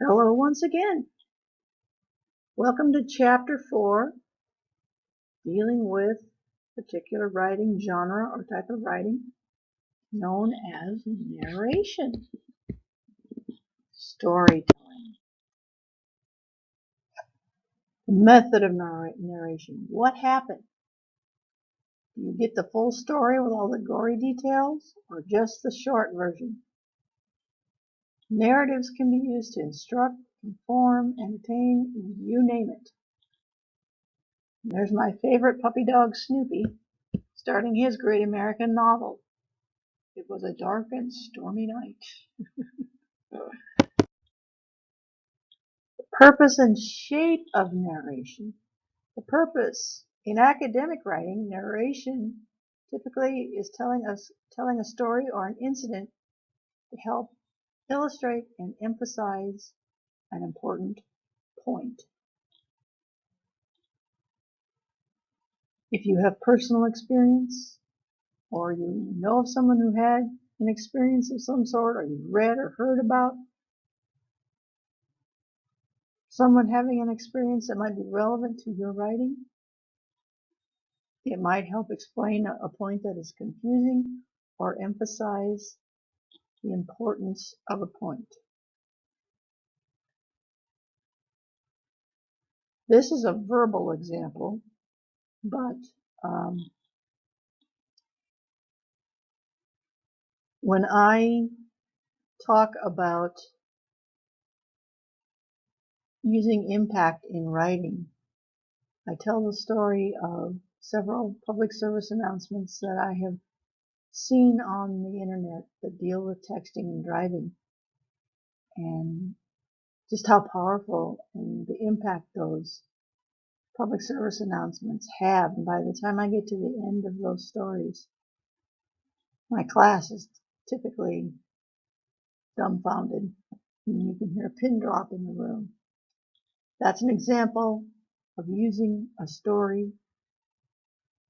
Hello once again. Welcome to Chapter 4, dealing with a particular writing genre or type of writing known as narration, storytelling. The method of narration. What happened? Do you get the full story with all the gory details or just the short version? Narratives can be used to instruct, inform, entertain, you name it. There's my favorite puppy dog Snoopy starting his great American novel. It was a dark and stormy night. Purpose and shape of narration. The purpose in academic writing, narration typically is telling a story or an incident to help illustrate and emphasize an important point. If you have personal experience, or you know of someone who had an experience of some sort, or you've read or heard about someone having an experience that might be relevant to your writing, it might help explain a point that is confusing or emphasize the importance of a point. This is a verbal example, but when I talk about using impact in writing, I tell the story of several public service announcements that I have seen on the internet that deal with texting and driving, and just how powerful and the impact those public service announcements have. And by the time I get to the end of those stories, my class is typically dumbfounded, and you can hear a pin drop in the room. That's an example of using a story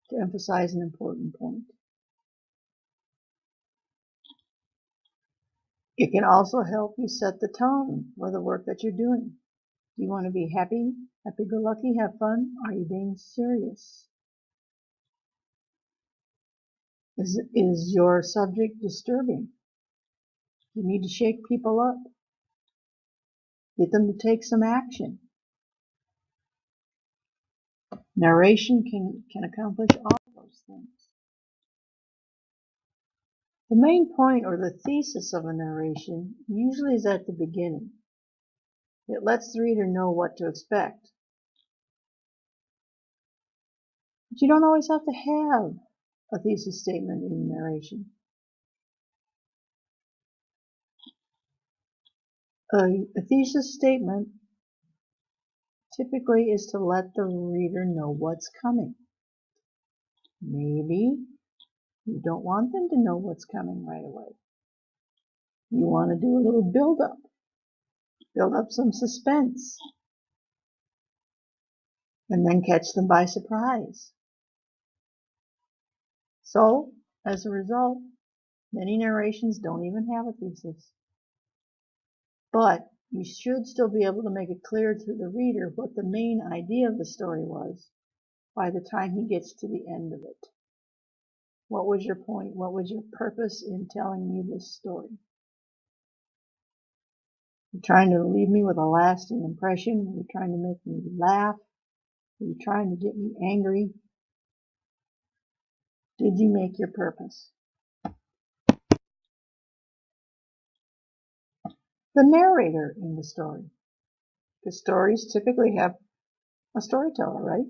to emphasize an important point. It can also help you set the tone for the work that you're doing. Do you want to be happy, happy-go-lucky, have fun? Are you being serious? Is your subject disturbing? You need to shake people up. Get them to take some action. Narration can accomplish all of those things. The main point or the thesis of a narration usually is at the beginning. It lets the reader know what to expect. But you don't always have to have a thesis statement in narration. A thesis statement typically is to let the reader know what's coming. Maybe you don't want them to know what's coming right away. You want to do a little build up some suspense, and then catch them by surprise. So, as a result, many narrations don't even have a thesis. But you should still be able to make it clear to the reader what the main idea of the story was by the time he gets to the end of it. What was your point? What was your purpose in telling me this story? You're trying to leave me with a lasting impression? You're trying to make me laugh? You're trying to get me angry? Did you make your purpose? The narrator in the story. Because stories typically have a storyteller, right?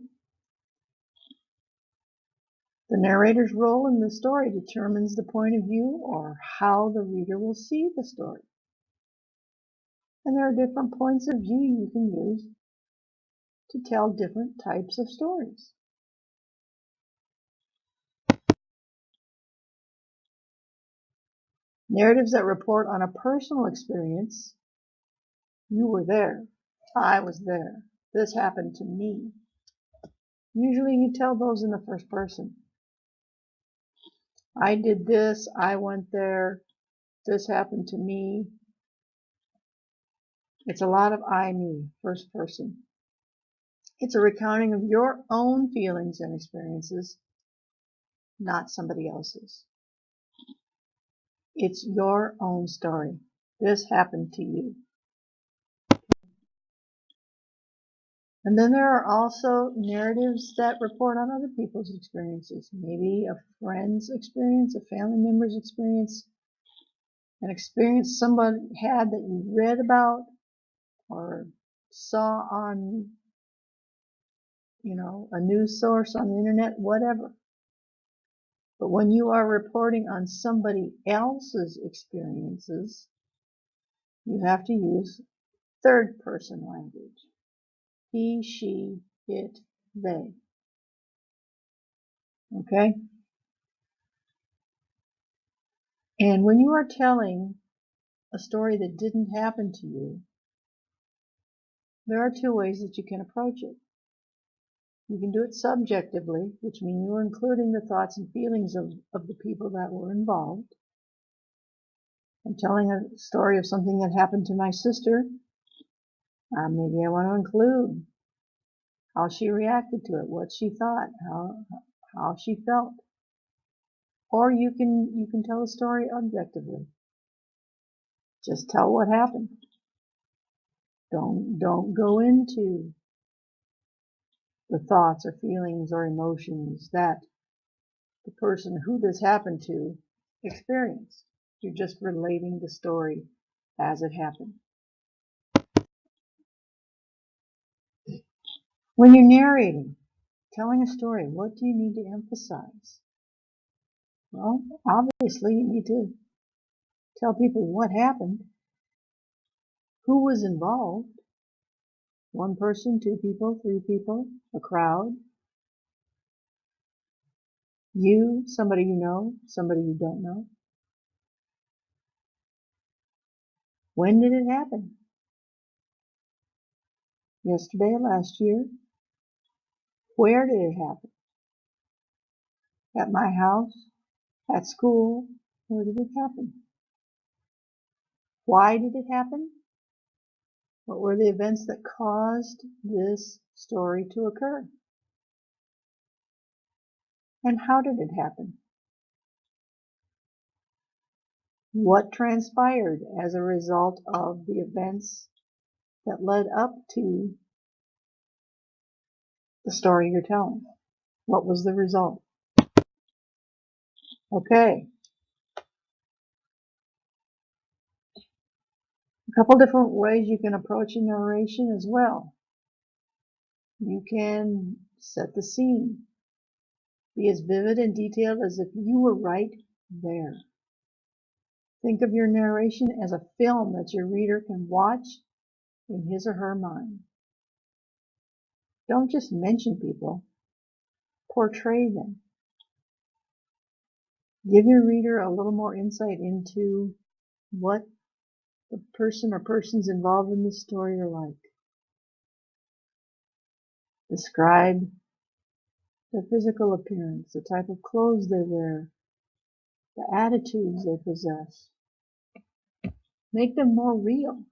The narrator's role in the story determines the point of view or how the reader will see the story. And there are different points of view you can use to tell different types of stories. Narratives that report on a personal experience. You were there. I was there. This happened to me. Usually you tell those in the first person. I did this. I went there. This happened to me. It's a lot of I, me, first person. It's a recounting of your own feelings and experiences, not somebody else's. It's your own story. This happened to you. And then there are also narratives that report on other people's experiences. Maybe a friend's experience, a family member's experience, an experience somebody had that you read about or saw on, a news source on the internet, whatever. But when you are reporting on somebody else's experiences, you have to use third person language. He, she, it, they. Okay? And when you are telling a story that didn't happen to you, there are two ways that you can approach it. You can do it subjectively, which means you're including the thoughts and feelings of the people that were involved. I'm telling a story of something that happened to my sister. Maybe I want to include how she reacted to it, what she thought, how she felt. Or you can tell a story objectively. Just tell what happened. Don't go into the thoughts or feelings or emotions that the person who this happened to experienced. You're just relating the story as it happened. When you're narrating, telling a story, what do you need to emphasize? Well, obviously you need to tell people what happened, who was involved, one person, two people, three people, a crowd, you, somebody you know, somebody you don't know. When did it happen? Yesterday, last year? Where did it happen? At my house? At school? Where did it happen? Why did it happen? What were the events that caused this story to occur? And how did it happen? What transpired as a result of the events that led up to the story you're telling? What was the result? Okay, a couple different ways you can approach a narration as well. You can set the scene. Be as vivid and detailed as if you were right there. Think of your narration as a film that your reader can watch in his or her mind. Don't just mention people, portray them. Give your reader a little more insight into what the person or persons involved in the story are like. Describe their physical appearance, the type of clothes they wear, the attitudes they possess. Make them more real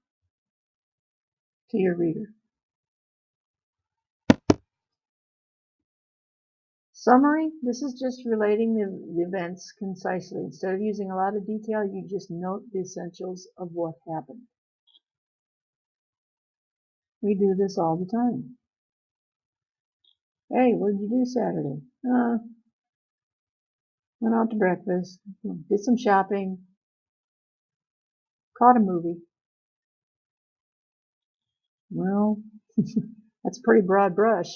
to your reader. Summary, this is just relating the events concisely. Instead of using a lot of detail, you just note the essentials of what happened. We do this all the time. Hey, what did you do Saturday? Went out to breakfast, did some shopping, caught a movie. Well, that's a pretty broad brush.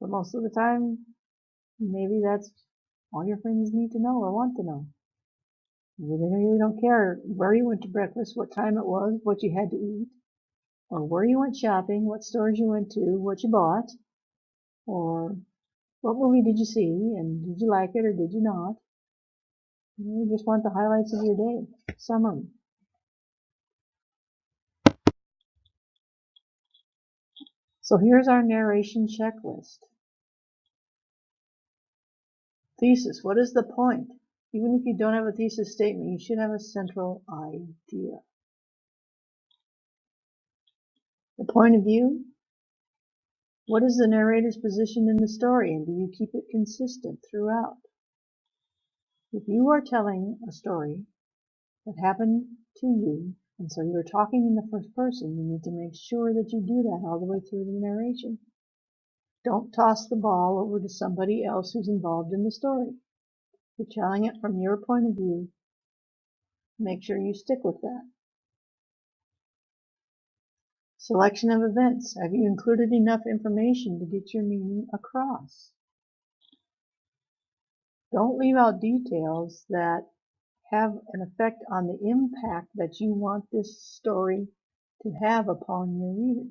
But most of the time, maybe that's all your friends need to know or want to know. Maybe they really don't care where you went to breakfast, what time it was, what you had to eat, or where you went shopping, what stores you went to, what you bought, or what movie did you see, and did you like it or did you not? You just want the highlights of your day. Summary. So here's our narration checklist. Thesis. What is the point? Even if you don't have a thesis statement, you should have a central idea. The point of view. What is the narrator's position in the story, and do you keep it consistent throughout? If you are telling a story that happened to you, and so you're talking in the first person, you need to make sure that you do that all the way through the narration. Don't toss the ball over to somebody else who's involved in the story. You're telling it from your point of view. Make sure you stick with that. Selection of events. Have you included enough information to get your meaning across? Don't leave out details that have an effect on the impact that you want this story to have upon your reader.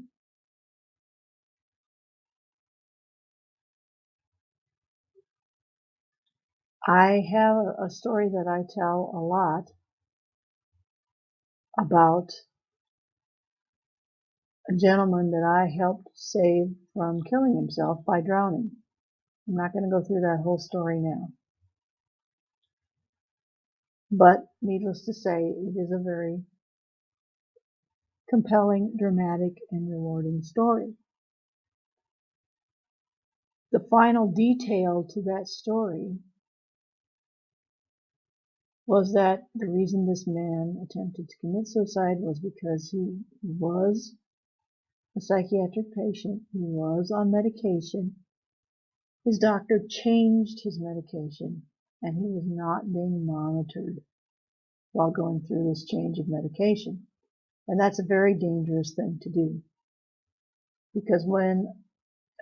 I have a story that I tell a lot about a gentleman that I helped save from killing himself by drowning. I'm not going to go through that whole story now. But needless to say, it is a very compelling, dramatic, and rewarding story. The final detail to that story was that the reason this man attempted to commit suicide was because he was a psychiatric patient. He was on medication. His doctor changed his medication, and he was not being monitored while going through this change of medication. And that's a very dangerous thing to do, because when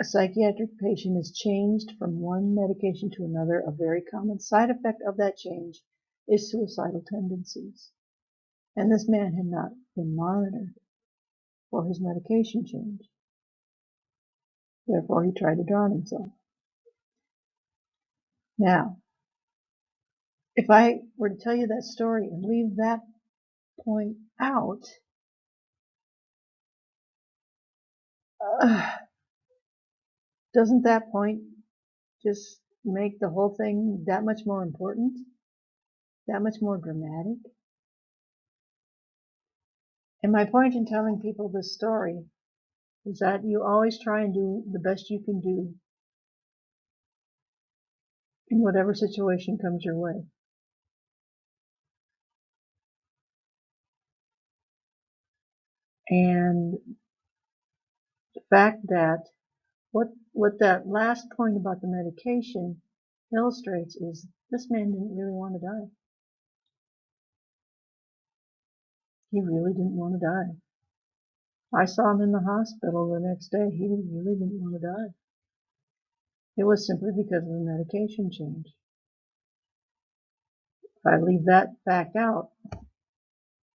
a psychiatric patient is changed from one medication to another, a very common side effect of that change is suicidal tendencies. And this man had not been monitored for his medication change. Therefore, he tried to drown himself. Now, if I were to tell you that story and leave that point out, doesn't that point just make the whole thing that much more important? That much more dramatic? And my point in telling people this story is that you always try and do the best you can do in whatever situation comes your way. And the fact that what that last point about the medication illustrates is this man didn't really want to die. He really didn't want to die. I saw him in the hospital the next day. He really didn't want to die. It was simply because of the medication change. If I leave that fact out,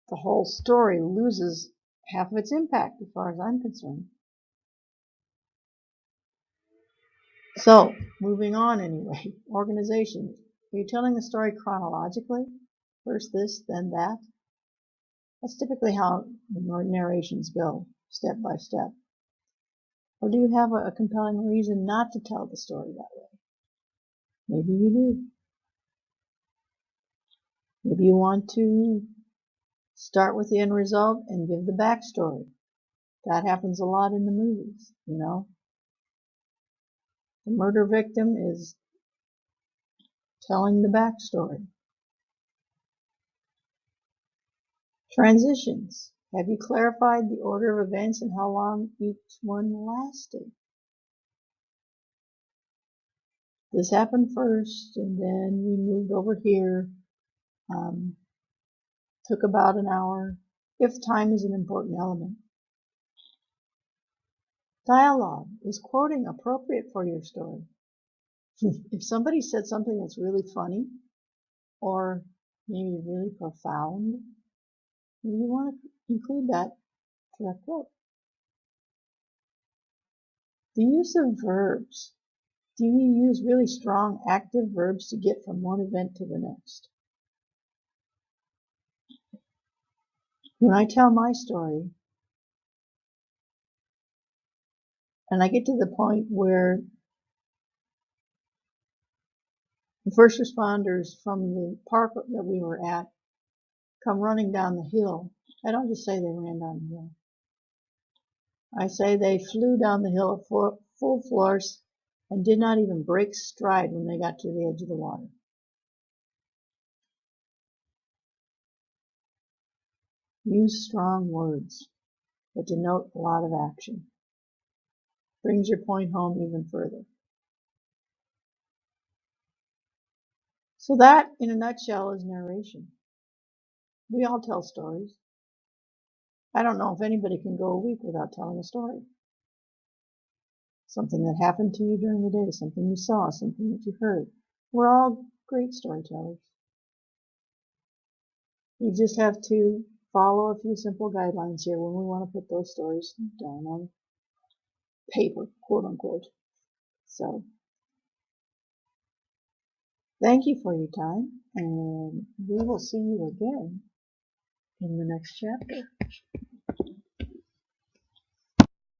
the whole story loses half of its impact as far as I'm concerned. So, moving on anyway, organization. Are you telling the story chronologically? First this, then that? That's typically how narrations go, step by step. Or do you have a compelling reason not to tell the story that way? Maybe you do. Maybe you want to start with the end result and give the backstory. That happens a lot in the movies, you know. The murder victim is telling the backstory. Transitions. Have you clarified the order of events and how long each one lasted? This happened first, and then we moved over here. Took about an hour, if time is an important element. Dialogue. Is quoting appropriate for your story? If somebody said something that's really funny, or maybe really profound, you want to include that direct quote. The use of verbs. Do you use really strong active verbs to get from one event to the next? When I tell my story, and I get to the point where the first responders from the park that we were at come running down the hill, I don't just say they ran down the hill. I say they flew down the hill at full force and did not even break stride when they got to the edge of the water. Use strong words that denote a lot of action. Brings your point home even further. So that, in a nutshell, is narration. We all tell stories. I don't know if anybody can go a week without telling a story. Something that happened to you during the day, something you saw, something that you heard. We're all great storytellers. You just have to follow a few simple guidelines here when we want to put those stories down on paper, quote unquote. So, thank you for your time, and we will see you again in the next chapter.